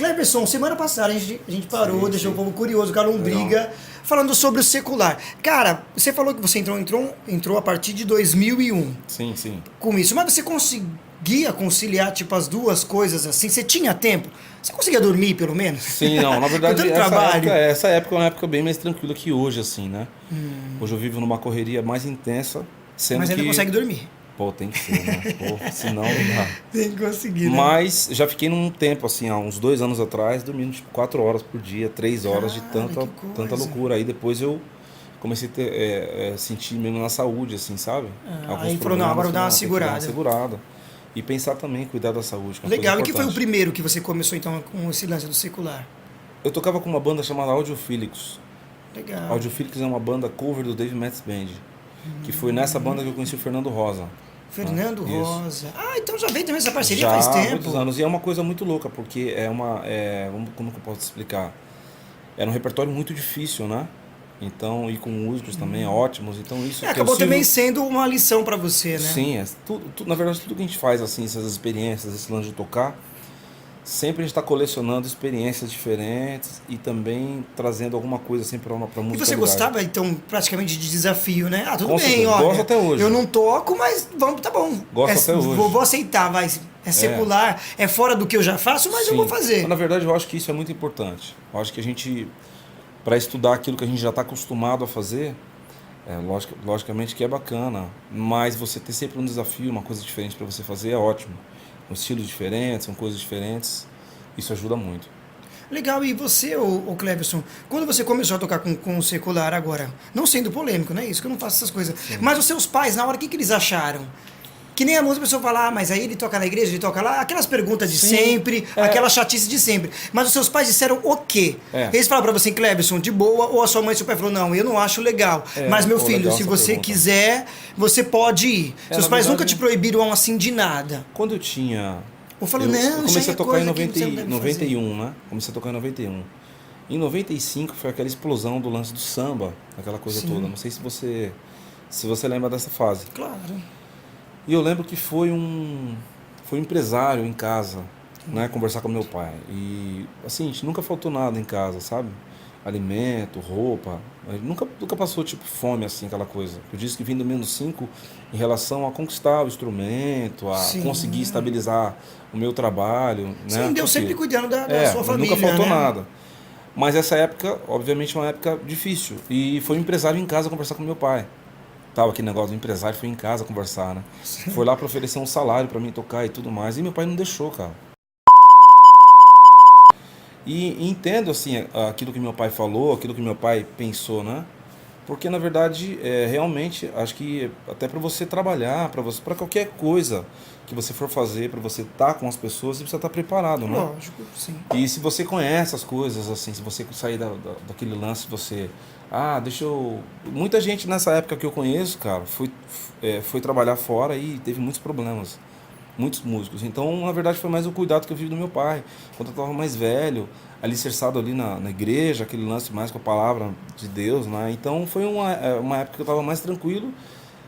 Cleverson, semana passada a gente parou, Sim, deixou sim. o povo curioso, o Calum Briga, falando sobre o secular. Cara, você falou que você entrou a partir de 2001 Sim, sim. com isso, mas você conseguia conciliar, tipo, as duas coisas assim? Você tinha tempo? Você conseguia dormir, pelo menos? Sim, não, na Com verdade, tanto essa trabalho. época, essa época é uma época bem mais tranquila que hoje, assim, né? Hoje eu vivo numa correria mais intensa, sendo Mas ainda que... consegue dormir. Pô, tem que ser, né? Pô, senão não dá. Tem que conseguir, né? Mas já fiquei num tempo, assim, há uns 2 anos atrás, dormindo tipo 4 horas por dia, 3 horas de Cara, que tanta coisa. loucura. Aí depois eu comecei a sentir mesmo na saúde, assim, sabe? Alguns Aí falou, não, agora problemas, eu vou dar uma não, tem que dar uma segurada. segurada. E pensar também, cuidar da saúde, que é uma Legal. E coisa que foi o importante. primeiro que você começou, então, com esse lance do secular? Eu tocava com uma banda chamada Audiofílicos. Legal. Audiofílicos é uma banda cover do Dave Matthews Band, que foi nessa banda que eu conheci o Fernando Rosa. Fernando Isso. Rosa. Ah, então já veio também essa parceria Já faz há tempo. muitos anos. E é uma coisa muito louca, porque como que eu posso explicar? Era um repertório muito difícil, né? Então, e com músicos também ótimos. Então, isso que Acabou o Silvio... também sendo uma lição pra você, né? Sim, na verdade, tudo que a gente faz, assim, essas experiências, esse lance de tocar, sempre a gente está colecionando experiências diferentes e também trazendo alguma coisa assim para E música. você gostava, então, praticamente de desafio, né? Ah, tudo Com bem, certeza. olha. Gosto até hoje. Eu não toco, mas vamos, tá bom. Gosto até hoje. Vou aceitar, vai. É secular, é fora do que eu já faço, mas eu Sim. vou fazer. Mas, na verdade, eu acho que isso é muito importante. Eu acho que a gente, para estudar aquilo que a gente já está acostumado a fazer, logicamente que é bacana, mas você ter sempre um desafio, uma coisa diferente para você fazer é ótimo. São estilos diferentes, são coisas diferentes, isso ajuda muito. Legal, e você, ô Cleverson, quando você começou a tocar com o secular agora, não sendo polêmico, né? Isso que eu não faço essas coisas. Sim. Mas os seus pais, na hora, o que eles acharam? Que nem a música, a pessoa fala, ah, mas aí ele toca na igreja, ele toca lá, aquelas perguntas de Sim, sempre, aquela chatice de sempre. Mas os seus pais disseram o quê? Eles falaram pra você, Cleverson, de boa, ou a sua mãe e seu pai falou, não, eu não acho legal. Mas meu filho, legal se essa você pergunta. quiser, você pode ir. Seus na pais nunca verdade, te proibiram assim de nada. Quando eu tinha... Ou falou, eu não, isso aí comecei é a tocar em coisa que você não deve 91, né? Comecei a tocar em 91. Em 95 foi aquela explosão do lance do samba, aquela coisa toda. Não sei se você lembra dessa fase. Claro. E eu lembro que foi um empresário em casa, né, conversar com meu pai. E assim, a gente nunca faltou nada em casa, sabe? Alimento, roupa. A gente nunca passou tipo fome assim, aquela coisa. Eu disse que vim do -5 em relação a conquistar o instrumento, a conseguir estabilizar o meu trabalho, né? Sim, Deus Porque- sempre cuidando da sua família, nunca faltou né? nada. Mas essa época, obviamente, é uma época difícil. E foi um empresário em casa conversar com meu pai. Tava aquele negócio do empresário, foi em casa conversar, né? Foi lá para oferecer um salário para mim tocar e tudo mais. E meu pai não deixou, cara. E entendo, assim, aquilo que meu pai falou, aquilo que meu pai pensou, né? Porque, na verdade, realmente, acho que até para você trabalhar, para qualquer coisa que você for fazer, para você estar com as pessoas, você precisa estar preparado, né? Lógico, sim. E se você conhece as coisas, assim, se você sair daquele lance, você... Ah, deixa eu... Muita gente nessa época que eu conheço, cara, foi trabalhar fora e teve muitos problemas. Muitos músicos. Então, na verdade, foi mais o cuidado que eu vi do meu pai. Quando eu estava mais velho, alicerçado ali na igreja, aquele lance mais com a palavra de Deus, né? Então, foi uma época que eu estava mais tranquilo.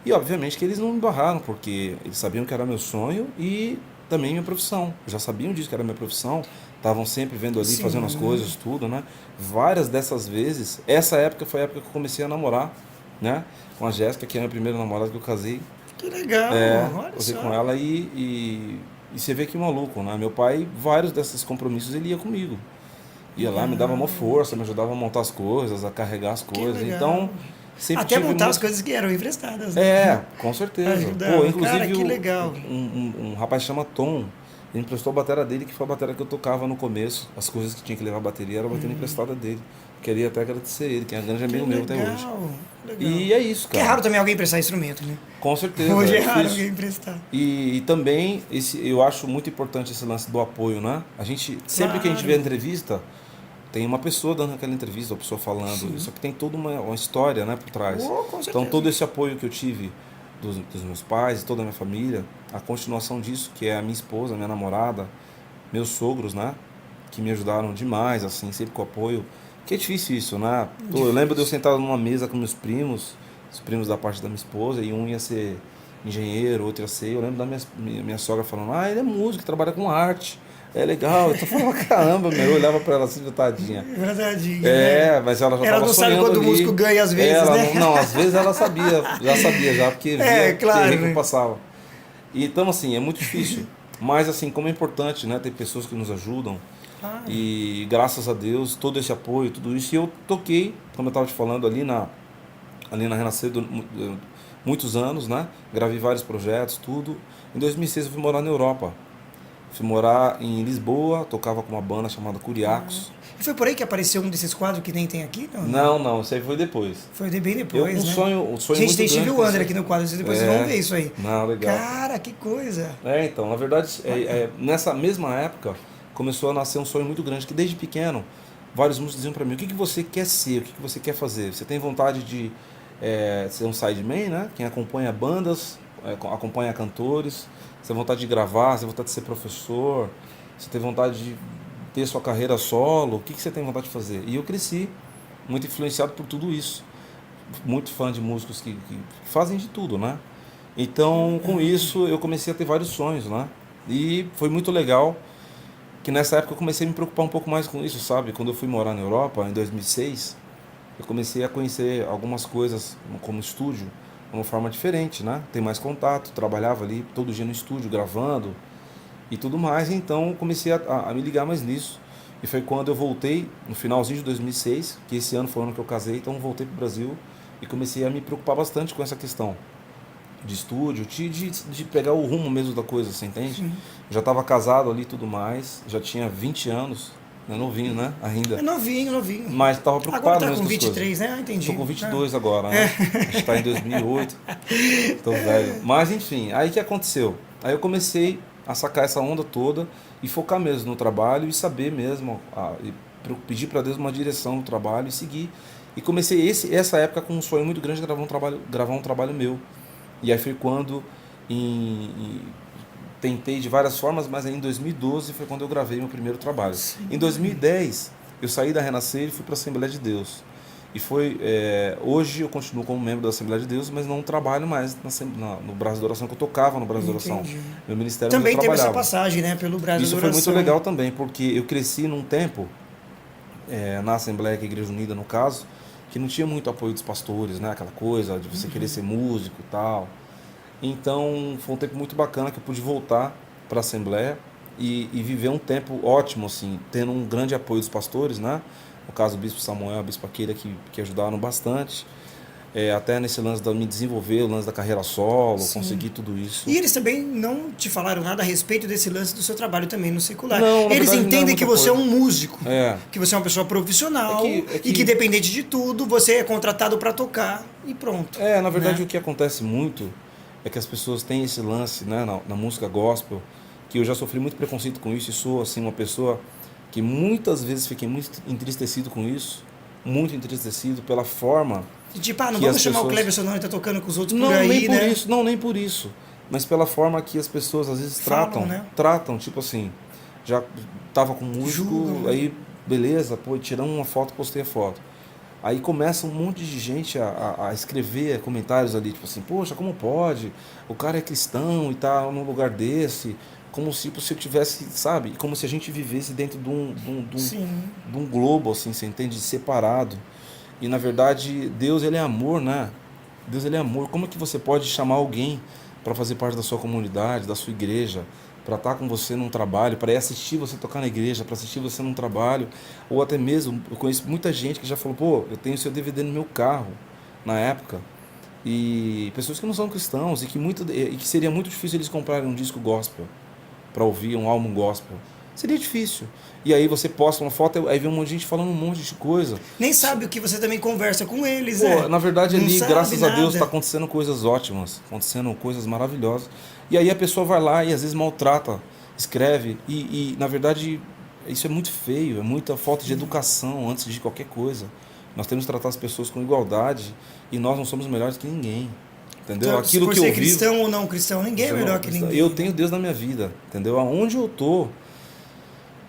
E, obviamente, que eles não me barraram, porque eles sabiam que era meu sonho e também minha profissão. Já sabiam disso, que era minha profissão. Estavam sempre vendo ali, fazendo as coisas, tudo, né? Várias dessas vezes, essa época foi a época que eu comecei a namorar, né? Com a Jéssica, que é a minha primeira namorada que eu casei. Que legal, olha Casei só. com ela e você vê que maluco, né? Meu pai, vários desses compromissos, ele ia comigo. Ia lá, me dava uma força, me ajudava a montar as coisas, a carregar as coisas. legal. Então, sempre Até tive montar muito... as coisas que eram emprestadas, né? Com certeza. Ajudava. Pô, inclusive Cara, que legal. um rapaz chama Tom, ele emprestou a bateria dele, que foi a bateria que eu tocava no começo. As coisas que tinha que levar a bateria era a bateria emprestada dele. Queria até agradecer ele, que é grande amigo meu até hoje. Legal. E é isso, Que é cara. raro também alguém emprestar instrumento, né? Com certeza. Hoje é raro difícil. alguém emprestar. E também, eu acho muito importante esse lance do apoio, né? Sempre que a gente vê a entrevista, tem uma pessoa dando aquela entrevista, uma pessoa falando. Só que tem toda uma história, né, por trás. Com certeza. Então, todo esse apoio que eu tive dos meus pais, toda a minha família, a continuação disso, que é a minha esposa, minha namorada, meus sogros, né? Que me ajudaram demais, assim, sempre com apoio. Que é difícil isso, né? Eu lembro de eu sentado numa mesa com meus primos, os primos da parte da minha esposa, e um ia ser engenheiro, outro ia ser... Eu lembro da minha sogra falando, ele é músico, trabalha com arte. é legal. Eu tô falando, caramba, meu. Eu olhava pra ela assim, tadinha. Verdade. Mas ela já Ela tava não sabe quando ali. o músico ganha às vezes, Ela né? não, às vezes ela já sabia já, porque via Claro. que eu passava. Então, assim, é muito difícil. Mas, assim, como é importante, né, ter pessoas que nos ajudam. Claro. E graças a Deus, todo esse apoio, tudo isso. E eu toquei, como eu estava te falando, ali na Renascer, muitos anos, né? Gravei vários projetos, tudo. Em 2006 eu fui morar na Europa. Fui morar em Lisboa, tocava com uma banda chamada Curiacos. E foi por aí que apareceu um desses quadros que nem tem aqui? Não, isso aí foi depois. Foi bem depois, Um né? sonho Gente, muito tem grande. Stevie Wonder aqui no quadro, depois vocês vão ver isso aí. Não, legal. Cara, que coisa. Então, na verdade, nessa mesma época, começou a nascer um sonho muito grande, que desde pequeno, vários músicos diziam pra mim, o que você quer ser, o que você quer fazer? Você tem vontade de ser um sideman, né? Quem acompanha bandas, acompanha cantores, você tem vontade de gravar, você tem vontade de ser professor, você tem vontade de ter sua carreira solo, o que você tem vontade de fazer? E eu cresci muito influenciado por tudo isso. Muito fã de músicos que fazem de tudo, né? Então, com isso, eu comecei a ter vários sonhos, né? E foi muito legal que nessa época eu comecei a me preocupar um pouco mais com isso, sabe? Quando eu fui morar na Europa, em 2006, eu comecei a conhecer algumas coisas como estúdio, de uma forma diferente, né? Ter mais contato, trabalhava ali todo dia no estúdio, gravando e tudo mais. Então, comecei a me ligar mais nisso. E foi quando eu voltei, no finalzinho de 2006, que esse ano foi o ano que eu casei, então voltei para o Brasil e comecei a me preocupar bastante com essa questão de estúdio, de pegar o rumo mesmo da coisa, você entende? Sim. Já estava casado ali e tudo mais, já tinha 20 anos, né? Novinho, né? Ainda. É novinho. Mas estava preocupado agora tá mesmo com com as 23, coisas. né? Entendi. Estou com 22 agora, né? A gente está em 2008, tô velho. Mas enfim, aí o que aconteceu? Aí eu comecei a sacar essa onda toda e focar mesmo no trabalho e saber mesmo, e pedir para Deus uma direção no trabalho e seguir. E comecei essa época com um sonho muito grande de gravar um trabalho meu. E aí foi quando tentei de várias formas, mas aí em 2012 foi quando eu gravei meu primeiro trabalho. Sim. Em 2010 eu saí da Renascer e fui para a Assembleia de Deus. E foi hoje eu continuo como membro da Assembleia de Deus, mas não trabalho mais no Braço da Oração, que eu tocava no Braço da Oração. Meu ministério também teve essa trabalhava. passagem, né, pelo Braço da Oração. Isso foi muito legal também, porque eu cresci num tempo na Assembleia, que é a Igreja Unida no caso, que não tinha muito apoio dos pastores, né? Aquela coisa de você querer ser músico e tal. Então foi um tempo muito bacana que eu pude voltar para a Assembleia e viver um tempo ótimo, assim, tendo um grande apoio dos pastores, né? No caso o Bispo Samuel, a Bispa Keira, que ajudaram bastante. Até nesse lance de me desenvolver, o lance da carreira solo, sim, conseguir tudo isso. E eles também não te falaram nada a respeito desse lance do seu trabalho também no secular. Não, eles verdade, entendem que você é um músico, que você é uma pessoa profissional e que independente de tudo, você é contratado para tocar e pronto. Na verdade, né? O que acontece muito é que as pessoas têm esse lance, né, na música gospel, que eu já sofri muito preconceito com isso e sou assim, uma pessoa que muitas vezes fiquei muito entristecido com isso, muito entristecido pela forma... Tipo, não vamos chamar o Cleverson, não, ele tá tocando com os outros por aí, nem por né? isso, não, nem por isso. Mas pela forma que as pessoas às vezes tratam, tipo assim, já tava com músico, julgam, aí beleza, pô, tiramos uma foto, postei a foto. Aí começa um monte de gente a escrever comentários ali, tipo assim, poxa, como pode? O cara é cristão e tá num lugar desse, como se eu tivesse, sabe? Como se a gente vivesse dentro de um globo, assim, você entende? Separado. E na verdade, Deus ele é amor, né? Deus ele é amor. Como é que você pode chamar alguém para fazer parte da sua comunidade, da sua igreja, para estar com você num trabalho, para ir assistir você tocar na igreja, para assistir você num trabalho, ou até mesmo, eu conheço muita gente que já falou, pô, eu tenho seu DVD no meu carro, na época, e pessoas que não são cristãos, e que seria muito difícil eles comprarem um disco gospel, para ouvir um álbum gospel. Seria difícil. E aí você posta uma foto, aí vem um monte de gente falando um monte de coisa. Nem sabe o que você também conversa com eles, né? Na verdade, ali, graças a Deus, está nada. acontecendo coisas ótimas, acontecendo coisas maravilhosas. E aí a pessoa vai lá e às vezes maltrata, escreve, e na verdade isso é muito feio, é muita falta de educação antes de qualquer coisa. Nós temos que tratar as pessoas com igualdade e nós não somos melhores que ninguém. Entendeu? Então, aquilo por que ser eu vivo, cristão ou não cristão, ninguém é melhor que ninguém. Eu tenho Deus na minha vida, entendeu? Aonde eu tô,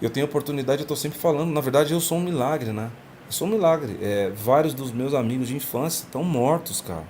eu tenho oportunidade, eu estou sempre falando. Na verdade, eu sou um milagre, né? Eu sou um milagre. Vários dos meus amigos de infância estão mortos, cara.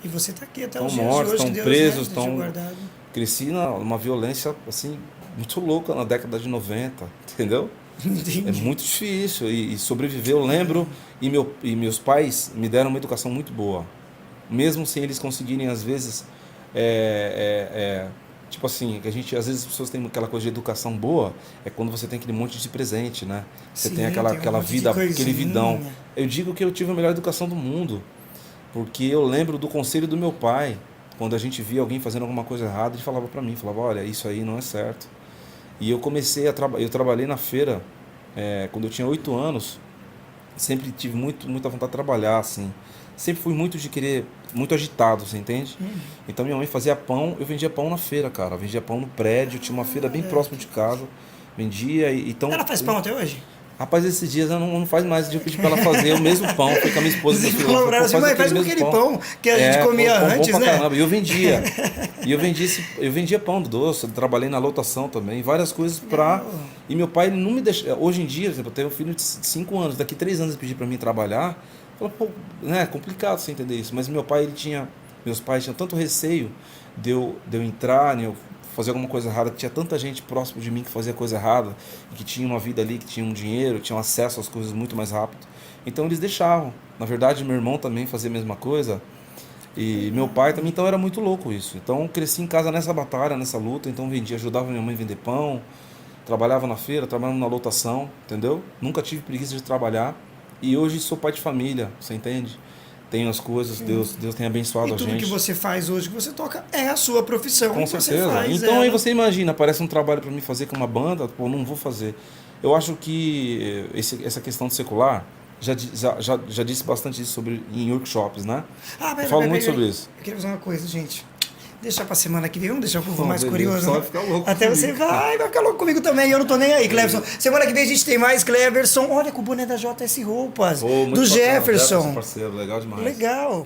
E você está aqui até os dias de hoje, estão Deus, presos, né? estão... Cresci numa violência, assim, muito louca na década de 90, entendeu? Entendi. É muito difícil e sobreviver, eu lembro, e meus pais me deram uma educação muito boa. Mesmo sem eles conseguirem, às vezes, tipo assim, que a gente, às vezes as pessoas têm aquela coisa de educação boa, é quando você tem aquele monte de presente, né? Você Sim, tem tem aquela um monte de vida, aquele coisinha. vidão. Eu digo que eu tive a melhor educação do mundo, porque eu lembro do conselho do meu pai, quando a gente via alguém fazendo alguma coisa errada, ele falava pra mim, falava, olha, isso aí não é certo. E eu comecei eu trabalhei na feira, quando eu tinha 8 anos, sempre tive muita vontade de trabalhar, assim. Sempre fui muito de querer, muito agitado, você entende? Então minha mãe fazia pão, eu vendia pão na feira, cara. Eu vendia pão no prédio, tinha uma feira bem próxima de casa. Vendia e então. Ela faz pão até hoje? Rapaz, esses dias ela não faz mais, eu pedi pra ela fazer o mesmo pão, foi com a minha esposa. Você falou pra ela assim, mãe, faz aquele pão que a gente comia antes, bom pra né? caramba. E eu vendia. E eu vendia pão doce, eu trabalhei na lotação também, várias coisas pra. E meu pai não me deixa. Hoje em dia, por exemplo, eu tenho um filho de 5 anos, daqui 3 anos ele pedir pra mim trabalhar. Falei, pô, né, é complicado você entender isso. Mas meu pai, meus pais tinham tanto receio de eu entrar, né, eu fazer alguma coisa errada, que tinha tanta gente próximo de mim que fazia coisa errada, e que tinha uma vida ali, que tinha um dinheiro, tinha acesso às coisas muito mais rápido. Então eles deixavam. Na verdade, meu irmão também fazia a mesma coisa, e meu pai também, então era muito louco isso. Então eu cresci em casa nessa batalha, nessa luta, então vendia, ajudava minha mãe a vender pão, trabalhava na feira, trabalhava na lotação, entendeu? Nunca tive preguiça de trabalhar, e hoje sou pai de família, você entende? Tenho as coisas, Deus tem abençoado E a tudo gente. que você faz hoje, que você toca, é a sua profissão. Com que certeza. Você faz Então ela. aí você imagina, aparece um trabalho para mim fazer com uma banda, pô, não vou fazer. Eu acho que essa questão de secular, já disse bastante isso em workshops, né? Eu falo muito sobre isso. Eu queria fazer uma coisa, gente. Deixa pra semana que vem, vamos deixar o povo Não, mais beleza, curioso. só Né? vai ficar louco Até comigo. você vai ficar louco comigo também, eu não tô nem aí, Cleverson. Semana que vem a gente tem mais Cleverson. Olha com o boné da JS Roupas, Pô, muito do bacana, Jefferson. parceiro, legal demais. Legal.